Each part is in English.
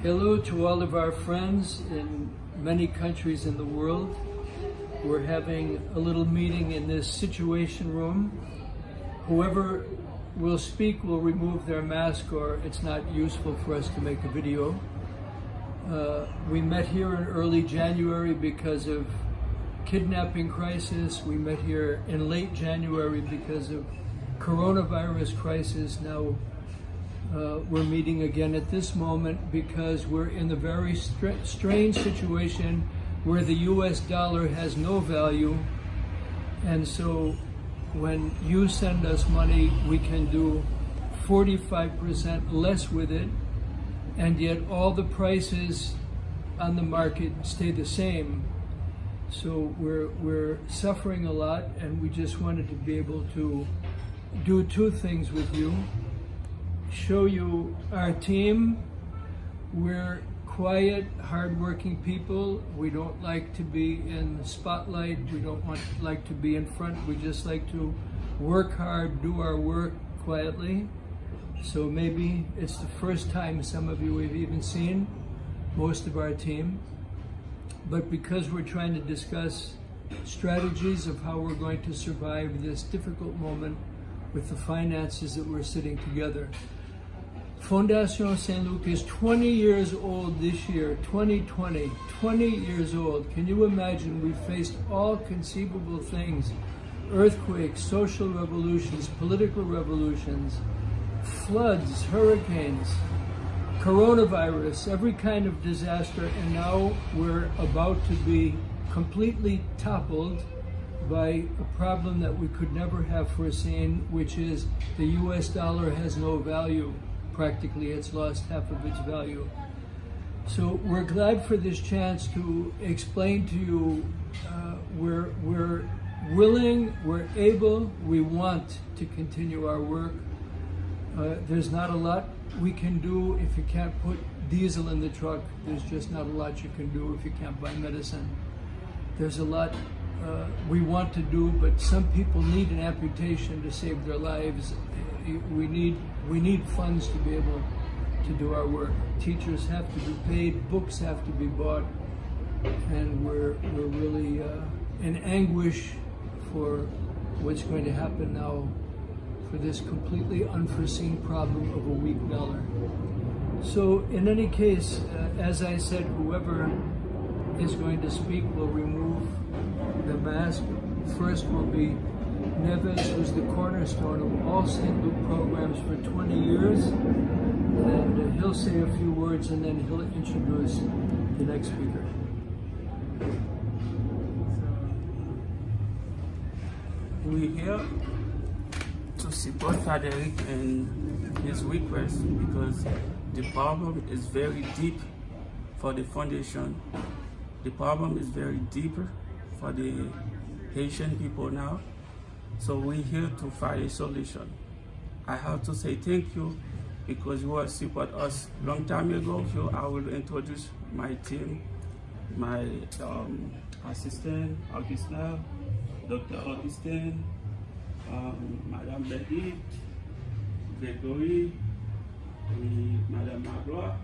Hello to all of our friends in many countries in the world. We're having a little meeting in this situation room. Whoever will speak will remove their mask, or it's not useful for us to make a video. We met here in early January because of kidnapping crisis. We met here in late January because of coronavirus crisis. Now we're meeting again at this moment because we're in the very strange situation where the US dollar has no value, and so when you send us money, we can do 45% less with it, and yet all the prices on the market stay the same. So we're suffering a lot, and we just wanted to be able to do two things with you. Show you our team. We're quiet, hardworking people. We don't like to be in the spotlight. We don't like to be in front. We just like to work hard, do our work quietly. So maybe it's the first time some of you have even seen most of our team. But because we're trying to discuss strategies of how we're going to survive this difficult moment with the finances that we're sitting together. Fondation Saint-Luc is 20 years old this year, 2020, 20 years old. Can you imagine? We've faced all conceivable things: earthquakes, social revolutions, political revolutions, floods, hurricanes, coronavirus, every kind of disaster, and now we're about to be completely toppled by a problem that we could never have foreseen, which is the US dollar has no value. Practically, it's lost half of its value. So we're glad for this chance to explain to you we're willing, we're able, we want to continue our work. There's not a lot we can do if you can't put diesel in the truck. There's just not a lot you can do if you can't buy medicine. There's a lot we want to do, but some people need an amputation to save their lives. We need funds to be able to do our work. Teachers have to be paid, books have to be bought, and we're really in anguish for what's going to happen now for this completely unforeseen problem of a weak dollar. So in any case, as I said, whoever is going to speak will remove the mask. First will be Neves, who's the cornerstone of all St. Luke programs for 20 years, and he'll say a few words and then he'll introduce the next speaker. We're here to support Frederick and his request because the problem is very deep for the foundation. The problem is very deeper for the Haitian people now. So we're here to find a solution. I have to say thank you because you have supported us long time ago. So I will introduce my team, my assistant, Augustin, Dr. Augustin, Madame Betty, Gregory, Madame Magloire,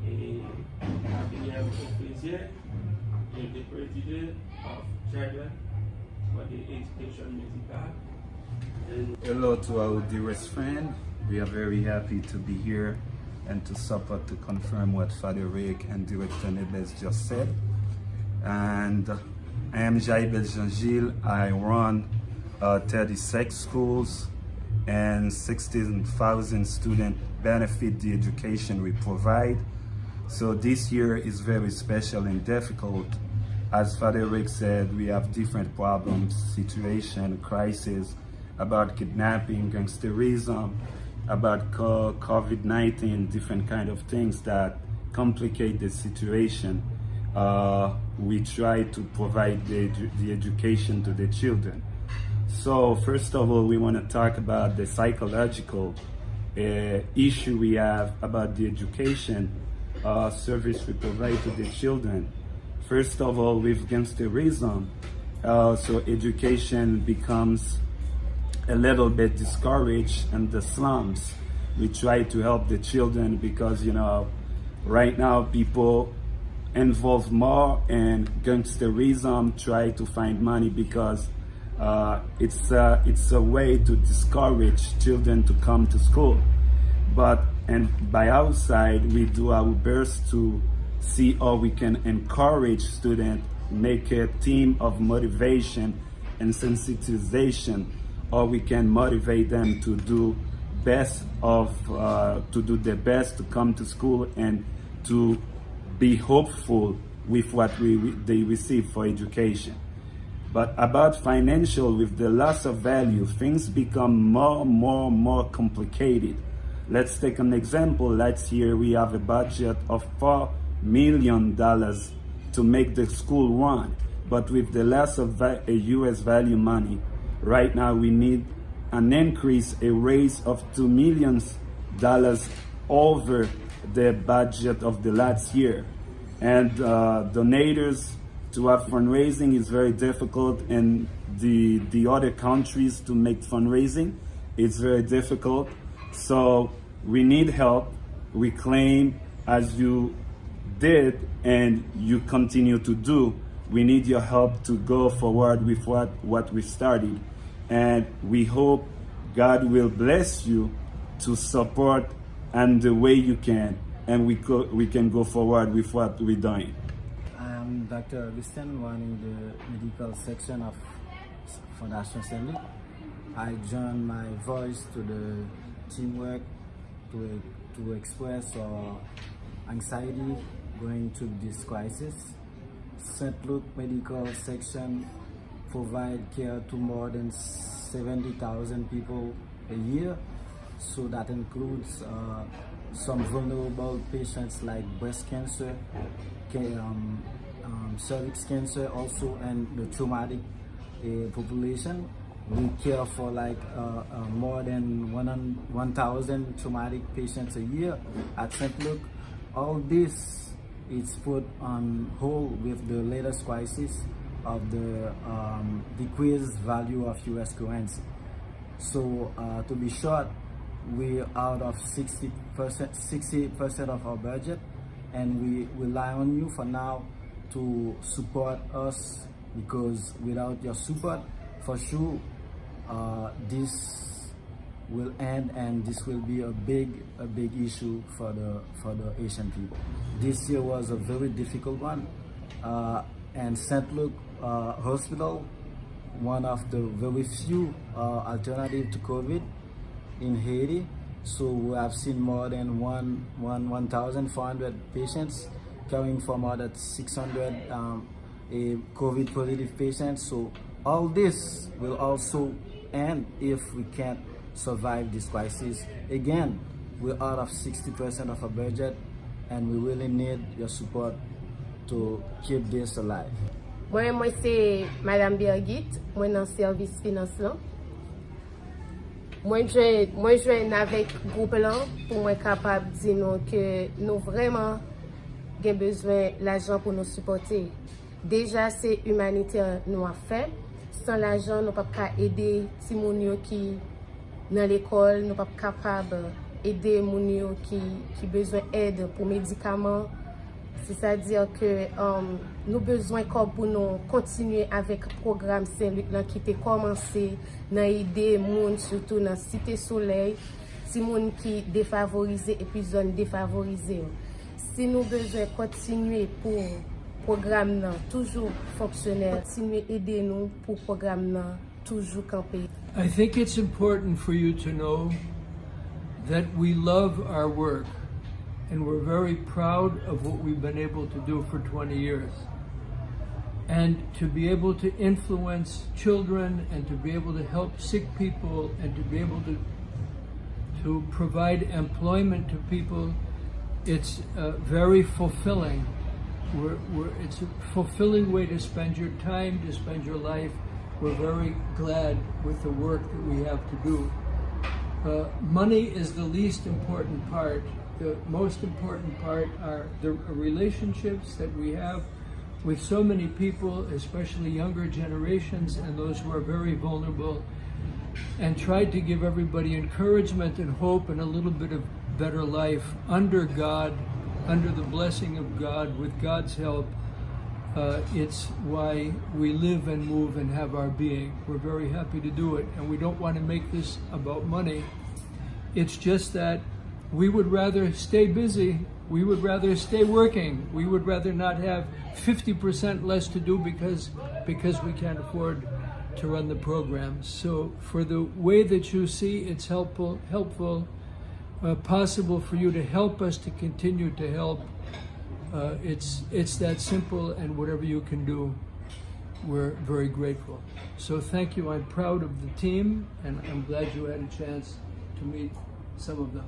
and Gabriel Officier, and the President of Children for the Education Medical. Hello to our dearest friend. We are very happy to be here and to support to confirm what Father Rick and Director Neves just said. And I am Jaibel Jean-Gilles. I run 36 schools and 16,000 students benefit the education we provide. So this year is very special and difficult. As Father Rick said, we have different problems, situation, crisis, about kidnapping, gangsterism, about COVID-19, different kind of things that complicate the situation. We try to provide the education to the children. So first of all, we want to talk about the psychological issue we have about the education service we provide to the children. First of all, with gangsterism, so education becomes a little bit discouraged in the slums. We try to help the children because, you know, Right now, people involved more in gangsterism, try to find money because it's a way to discourage children to come to school. And by our side, we do our best to see how we can encourage students, make a team of motivation and sensitization, or we can motivate them to do the best to come to school and to be hopeful with what they receive for education. But about financial, with the loss of value, things become more complicated. Let's take an example. Last year we have a budget of $4 million to make the school run. But with the loss of US value money, right now we need an increase, a raise of $2 million over the budget of the last year. And donators to have fundraising is very difficult, and the other countries to make fundraising is very difficult. So we need help. We claim, as you did and you continue to do, we need your help to go forward with what we started. And we hope God will bless you to support and the way you can, and we can go forward with what we're doing. I'm Dr. Augustin, running the medical section of Fondation StLuke. I join my voice to the teamwork to express our anxiety going through this crisis. StLuke medical section provide care to more than 70,000 people a year. So that includes some vulnerable patients like breast cancer, cervix cancer also, and the traumatic population. We care for like more than 1,000 traumatic patients a year at StLuke. All this is put on hold with the latest crisis of the decreased value of US currency. So to be short, we're out of 60% of our budget, and we rely on you for now to support us, because without your support, for sure, this will end, and this will be a big issue for the Asian people. This year was a very difficult one, and StLuke Hospital, one of the very few alternatives to COVID in Haiti. So we have seen more than 1,400 patients, caring for more than 600 COVID positive patients. So all this will also end if we can't survive this crisis. Again, we're out of 60% of our budget, and we really need your support to keep this alive. Moi c'est Madame Birgit, moi dans service finance là. Moi joine avec groupe là pour moi capable dire nous que nous vraiment avons besoin l'argent pour nous supporter. Déjà c'est humanitaire nous a fait. Sans l'argent nous pas aider ti moun yo qui dans l'école, nous pas capable aider moun yo qui besoin aide pour médicaments. C'est-à-dire que nous avons besoin pour nous continuer avec le programme StLuke qui a commencé dans aider les gens, surtout dans la Cité Soleil, les gens qui sont défavorisés et puis zones défavorisées. Si nous avons besoin de continuer pour le programme toujours fonctionnel, continuer à aider nous pour le programme toujours camper. I think it's important for you to know that we love our work. And we're very proud of what we've been able to do for 20 years. And to be able to influence children, and to be able to help sick people, and to be able to provide employment to people, it's very fulfilling. It's a fulfilling way to spend your time, to spend your life. We're very glad with the work that we have to do. Money is the least important part. The most important part are the relationships that we have with so many people, especially younger generations and those who are very vulnerable, and tried to give everybody encouragement and hope and a little bit of better life under God under the blessing of God, with God's help, it's why we live and move and have our being. We're very happy to do it, and we don't want to make this about money. It's just that we would rather stay busy. We would rather stay working. We would rather not have 50% less to do because we can't afford to run the programs. So for the way that you see it's helpful, possible for you to help us to continue to help, it's that simple, and whatever you can do, we're very grateful. So thank you. I'm proud of the team, and I'm glad you had a chance to meet some of them.